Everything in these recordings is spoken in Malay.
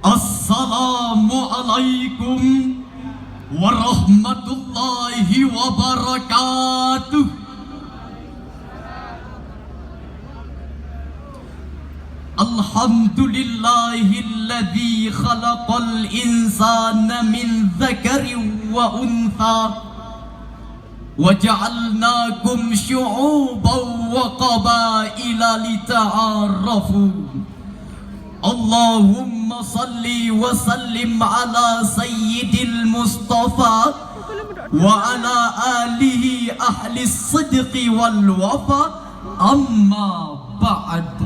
Assalamualaikum warahmatullahi wabarakatuh. Alhamdulillahilladzi khalaqal insana min dzakarin wa untha wa ja'alnakum syu'uban wa qabaila lita'arafu. Allahumma salli wa sallim ala sayyidil Mustafa wa ala alihi ahli sidqi wal wafa, amma ba'd.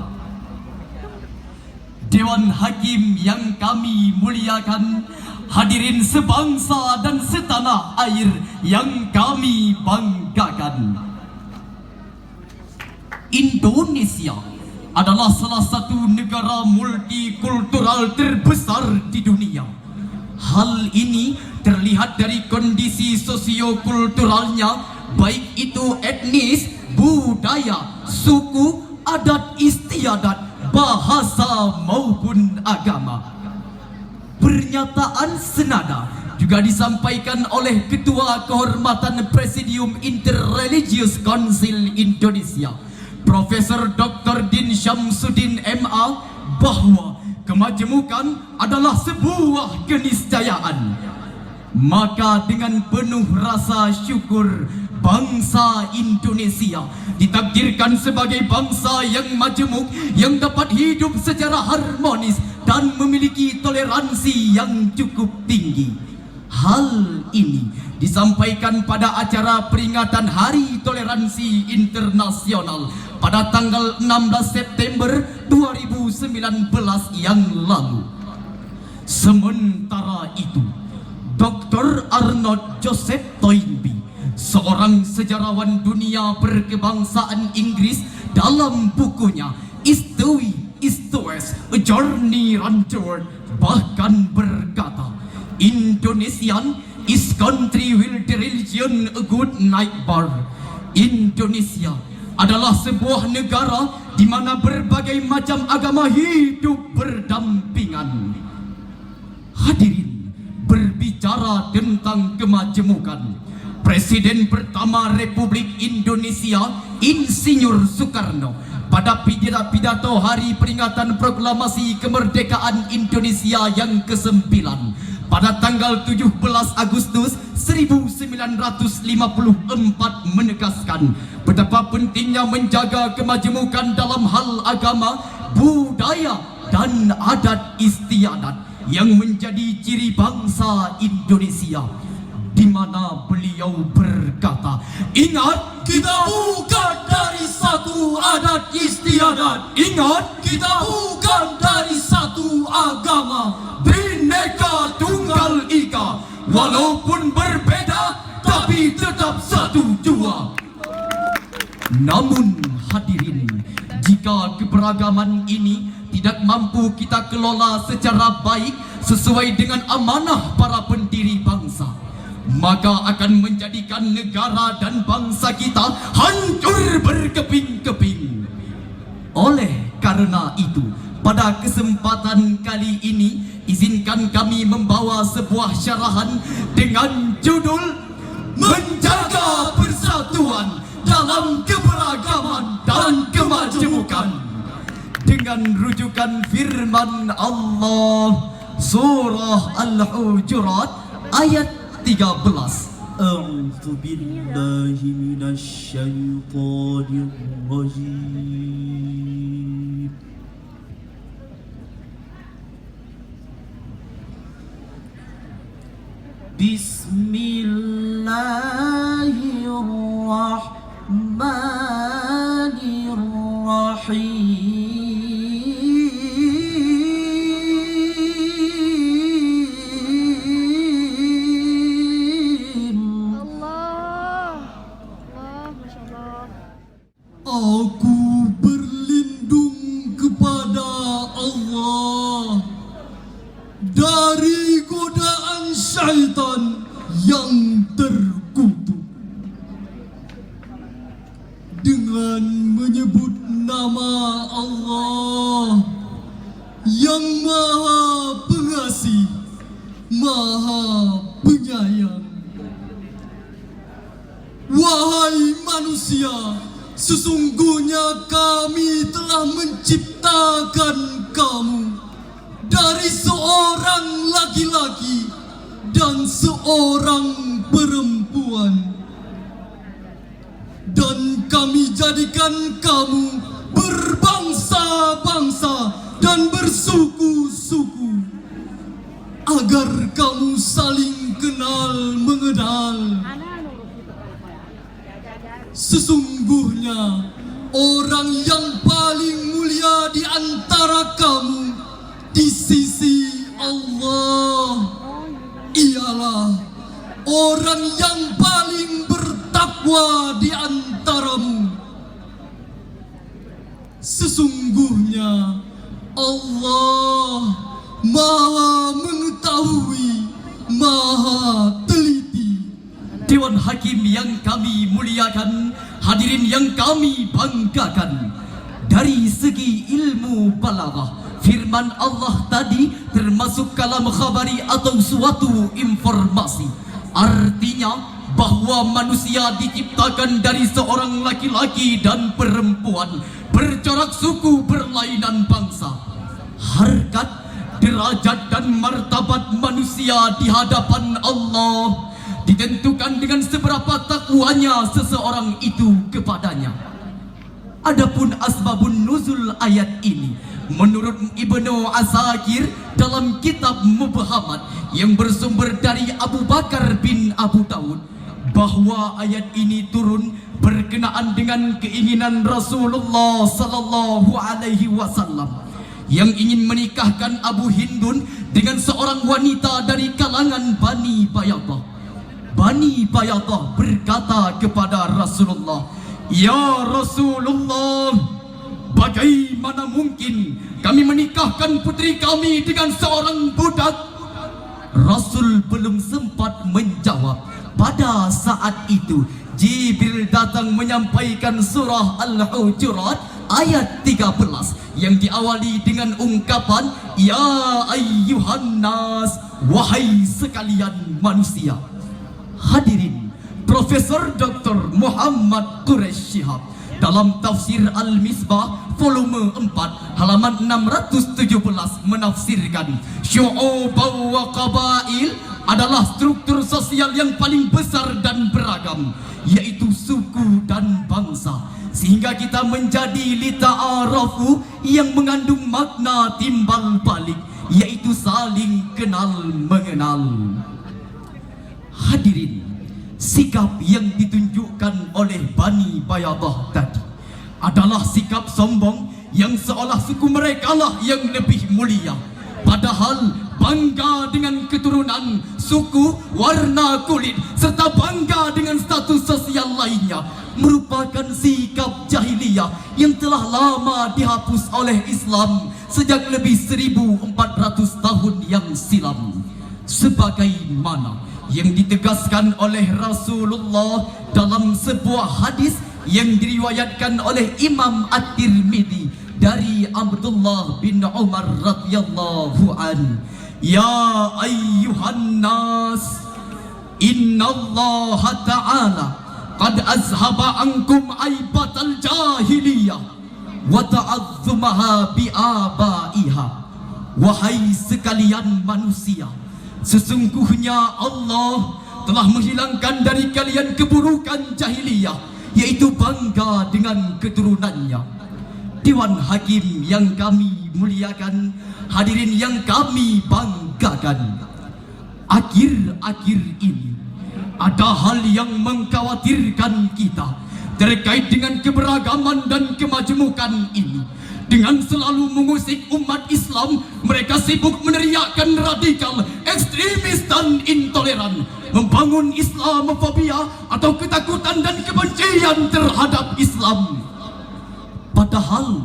Dewan Hakim yang kami muliakan, hadirin sebangsa dan setanah air yang kami banggakan, Indonesia adalah salah satu negara multikultural terbesar di dunia. Hal ini terlihat dari kondisi sosiokulturalnya, baik itu etnis, budaya, suku, adat istiadat, bahasa maupun agama. Pernyataan senada juga disampaikan oleh Ketua Kehormatan Presidium Interreligious Council Indonesia, Profesor Dr. Din Syamsuddin MA, bahwa kemajemukan adalah sebuah keniscayaan. Maka dengan penuh rasa syukur, bangsa Indonesia ditakdirkan sebagai bangsa yang majemuk, yang dapat hidup secara harmonis dan memiliki toleransi yang cukup tinggi. Hal ini disampaikan pada acara peringatan Hari Toleransi Internasional pada tanggal 16 September 2019 yang lalu. Sementara itu, Dr. Arnold Joseph Toynbee, seorang sejarawan dunia berkebangsaan Inggris, dalam bukunya East to West, A Journey Round, bahkan berkata, Indonesian is country with the religion a good night bar. Indonesia adalah sebuah negara di mana berbagai macam agama hidup berdampingan. Hadirin, berbicara tentang kemajemukan, Presiden pertama Republik Indonesia, Insinyur Soekarno, pada pidato hari peringatan proklamasi kemerdekaan Indonesia yang ke-9 pada tanggal 17 Agustus 1944 menegaskan betapa pentingnya menjaga kemajemukan dalam hal agama, budaya dan adat istiadat yang menjadi ciri bangsa Indonesia, di mana beliau berkata, ingat, kita bukan dari satu adat istiadat. Ingat, kita bukan dari satu agama. Bhinneka Tunggal Ika, walaupun berbeda tapi tetap satu jua. Namun hadirin, jika keberagaman ini tidak mampu kita kelola secara baik sesuai dengan amanah para pendiri bangsa, maka akan menjadikan negara dan bangsa kita hancur berkeping-keping. Oleh karena itu, pada kesempatan kali ini, izinkan kami membawa sebuah syarahan dengan judul Menjaga Persatuan dalam Keberagaman dan Kemajemukan, dengan rujukan firman Allah Surah Al-Hujurat ayat 13. A'udzu billahi minasyaitonir rajim. Bismillahirrahmanirrahim. Aku berlindung kepada Allah dari godaan syaitan yang terkutuk, dengan menyebut nama Allah yang Maha Pengampun pengasih, Maha Penyayang. Wahai manusia, sesungguhnya kami telah menciptakan kamu dari seorang laki-laki dan seorang perempuan, dan kami jadikan kamu berbangsa-bangsa dan bersuku-suku agar kamu saling kenal mengenal. Sesungguhnya orang yang paling mulia di antara kamu di sisi Allah ialah orang yang paling bertakwa di antaramu. Sesungguhnya Allah Maha mengetahui, Maha teliti. Dewan Hakim yang kami muliakan, hadirin yang kami banggakan, dari segi ilmu balaghah, firman Allah tadi termasuk kalam khabari atau suatu informasi. Artinya bahwa manusia diciptakan dari seorang laki-laki dan perempuan, bercorak suku, berlainan bangsa. Harkat, derajat dan martabat manusia di hadapan Allah ditentukan dengan seberapa takwanya seseorang itu kepadanya. Adapun asbabun nuzul ayat ini, menurut Ibnu Asakir dalam kitab Mubhamat yang bersumber dari Abu Bakar bin Abu Dawud, bahwa ayat ini turun berkenaan dengan keinginan Rasulullah sallallahu alaihi wasallam yang ingin menikahkan Abu Hindun dengan seorang wanita dari kalangan Bani Bayadah. Bani Bayadah berkata kepada Rasulullah, "Ya Rasulullah, bagaimana mungkin kami menikahkan putri kami dengan seorang budak?" Rasul belum sempat menjawab. Pada saat itu Jibril datang menyampaikan surah Al-Hujurat ayat 13 yang diawali dengan ungkapan, "Ya ayyuhan nas," wahai sekalian manusia. Hadirin, Profesor Dr. Muhammad Quraish Shihab dalam tafsir Al-Misbah volume 4 halaman 617 menafsirkan, syu'uban wa qabail adalah struktur sosial yang paling besar dan beragam, yaitu suku dan bangsa, sehingga kita menjadi lita'arafu yang mengandung makna timbal balik, yaitu saling kenal mengenal. Hadirin, sikap yang ditunjukkan oleh Bani Bayadah tadi adalah sikap sombong yang seolah suku mereka lah yang lebih mulia, padahal bangga dengan keturunan, suku, warna kulit, serta bangga dengan status sosial lainnya merupakan sikap jahiliyah yang telah lama dihapus oleh Islam sejak lebih 1400 tahun yang silam, sebagaimana yang ditegaskan oleh Rasulullah dalam sebuah hadis yang diriwayatkan oleh Imam At-Tirmidzi dari Abdullah bin Umar radhiyallahu an, "Ya ayyuhan nas, innallaha ta'ala qad azhaba ankum aibatal jahiliyah wa ta'azzumaha bi abaiha." Wahai sekalian manusia, sesungguhnya Allah telah menghilangkan dari kalian keburukan jahiliyah, yaitu bangga dengan keturunannya. Dewan Hakim yang kami muliakan, hadirin yang kami banggakan, akhir-akhir ini ada hal yang mengkhawatirkan kita terkait dengan keberagaman dan kemajemukan ini. Dengan selalu mengusik umat Islam, mereka sibuk meneriakkan radikal, ekstremis dan intoleran, membangun Islamofobia atau ketakutan dan kebencian terhadap Islam. Padahal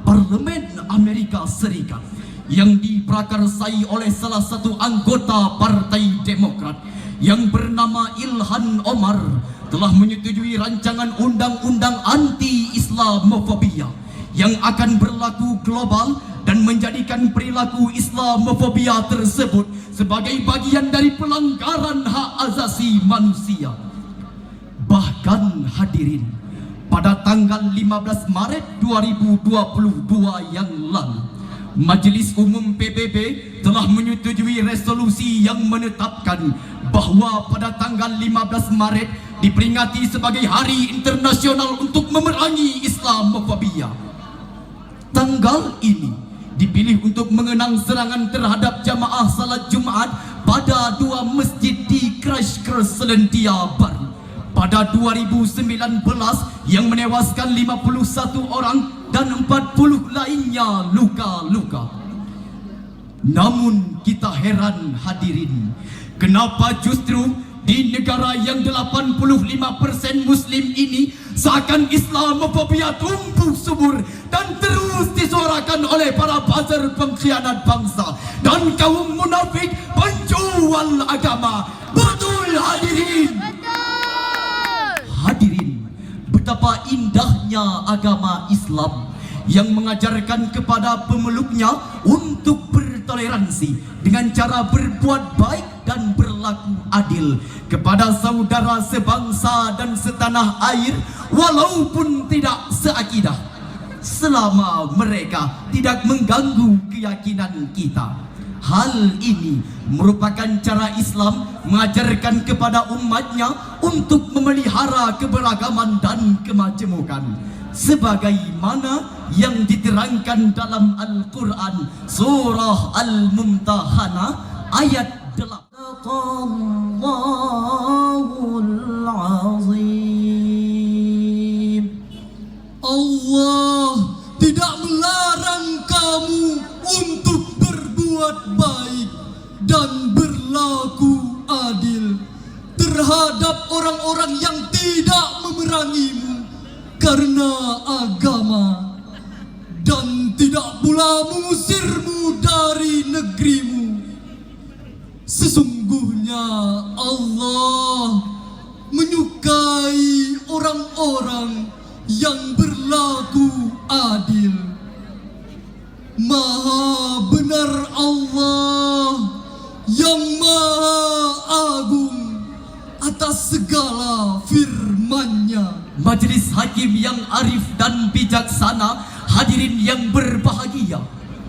Parlemen Amerika Serikat yang diprakarsai oleh salah satu anggota Partai Demokrat yang bernama Ilhan Omar telah menyetujui rancangan undang-undang anti-Islamofobia yang akan berlaku global dan menjadikan perilaku Islamofobia tersebut sebagai bagian dari pelanggaran hak asasi manusia. Bahkan hadirin, pada tanggal 15 Maret 2022 yang lalu, Majlis Umum PBB telah menyetujui resolusi yang menetapkan bahawa pada tanggal 15 Maret diperingati sebagai Hari Internasional untuk memerangi Islamofobia. Tanggal ini dipilih untuk mengenang serangan terhadap jamaah salat Jumaat pada 2 masjid di Christchurch, Selandia Baru pada 2019 yang menewaskan 51 orang dan 40 lainnya luka-luka. Namun kita heran hadirin, kenapa justru di negara yang 85% Muslim ini seakan Islamofobia tumbuh subur dan terus disuarakan oleh para buzzer pengkhianat bangsa dan kaum munafik penjual agama. Betul hadirin? Hadirin, betapa indahnya agama Islam yang mengajarkan kepada pemeluknya untuk bertoleransi dengan cara berbuat baik dan berlaku adil kepada saudara sebangsa dan setanah air walaupun tidak seakidah, selama mereka tidak mengganggu keyakinan kita. Hal ini merupakan cara Islam mengajarkan kepada umatnya untuk memelihara keberagaman dan kemajemukan, sebagaimana yang diterangkan dalam Al-Quran Surah Al-Mumtahanah ayat 8. Allah tidak melarang kamu untuk berbuat baik dan berlaku adil terhadap orang-orang yang tidak memerangimu karena agama, dan tidak pula mengusirmu dari negerimu. Sesungguhnya Allah menyukai orang-orang yang berlaku adil. Maha benar Allah yang maha agung atas segala firman-Nya. Majlis Hakim yang arif dan bijaksana, hadirin yang berbahagia,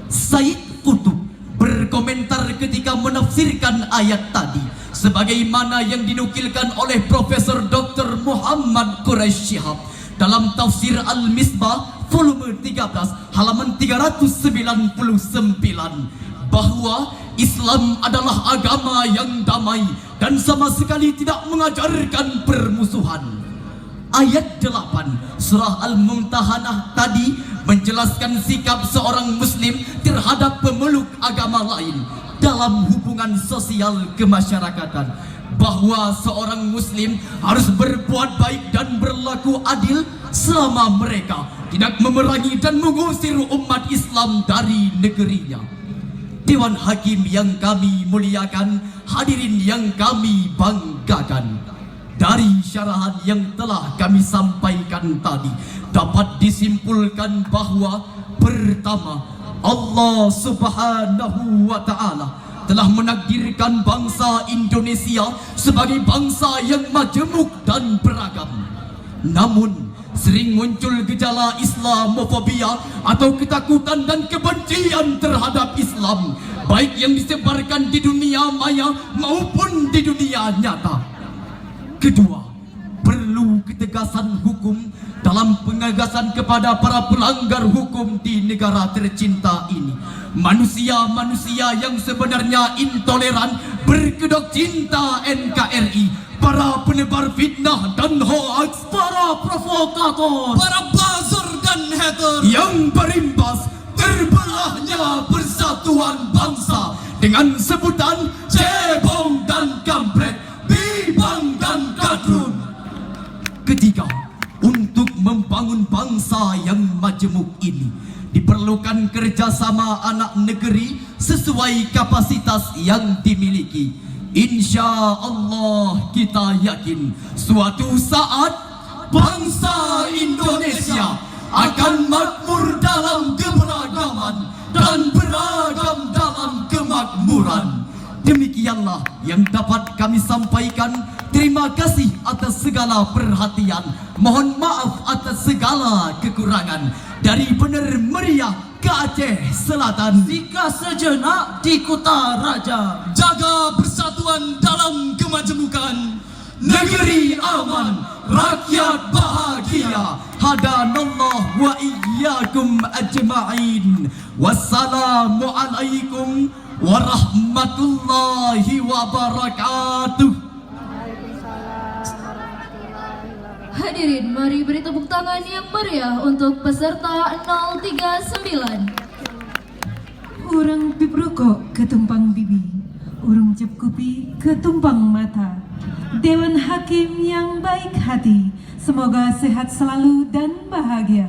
Said Qutb berkomentar ketika menafsirkan ayat tadi sebagaimana yang dinukilkan oleh Profesor Dr. Muhammad Quraish Shihab dalam tafsir Al-Misbah volume 13 halaman 399, bahwa Islam adalah agama yang damai dan sama sekali tidak mengajarkan permusuhan. Ayat 8 surah Al-Mumtahanah tadi menjelaskan sikap seorang muslim terhadap pemeluk agama lain dalam hubungan sosial kemasyarakatan, bahwa seorang muslim harus berbuat baik dan berlaku adil selama mereka tidak memerangi dan mengusir umat Islam dari negerinya. Dewan Hakim yang kami muliakan, hadirin yang kami banggakan, dari syarahan yang telah kami sampaikan tadi dapat disimpulkan bahawa pertama, Allah Subhanahu wa Ta'ala telah menakdirkan bangsa Indonesia sebagai bangsa yang majemuk dan beragam. Namun sering muncul gejala Islamofobia atau ketakutan dan kebencian terhadap Islam, baik yang disebarkan di dunia maya maupun di dunia nyata. Kedua, perlu ketegasan hukum dalam pengawasan kepada para pelanggar hukum di negara tercinta ini. Manusia-manusia yang sebenarnya intoleran, berkedok cinta NKRI, para penebar fitnah dan hoaks, para provokator, para buzzer dan hater yang berimbas terbelahnya persatuan bangsa dengan sebutan cebong dan kampret, bibang dan kadrun. Ketiga, untuk membangun bangsa yang majemuk ini diperlukan kerjasama anak negeri sesuai kapasitas yang dimiliki. Insya Allah kita yakin suatu saat bangsa Indonesia akan makmur dalam keberagaman dan dan beragam dalam kemakmuran. Demikianlah yang dapat kami sampaikan. Terima kasih atas segala perhatian. Mohon maaf atas segala kekurangan. Dari Bener Meriah ke Aceh Selatan. Jika sejenak di Kota Raja, Jaga persatuan dalam kemajemukan. Negeri aman, rakyat bahagia. Hadanallah wa iyyakum ajma'in. Wassalamualaikum warahmatullahi wabarakatuh. Hadirin, mari beri tepuk tangan yang meriah untuk peserta 039. Urang pibroko ketumpang bibi, urang jep kupi ketumpang mata. Dewan Hakim yang baik hati, semoga sehat selalu dan bahagia.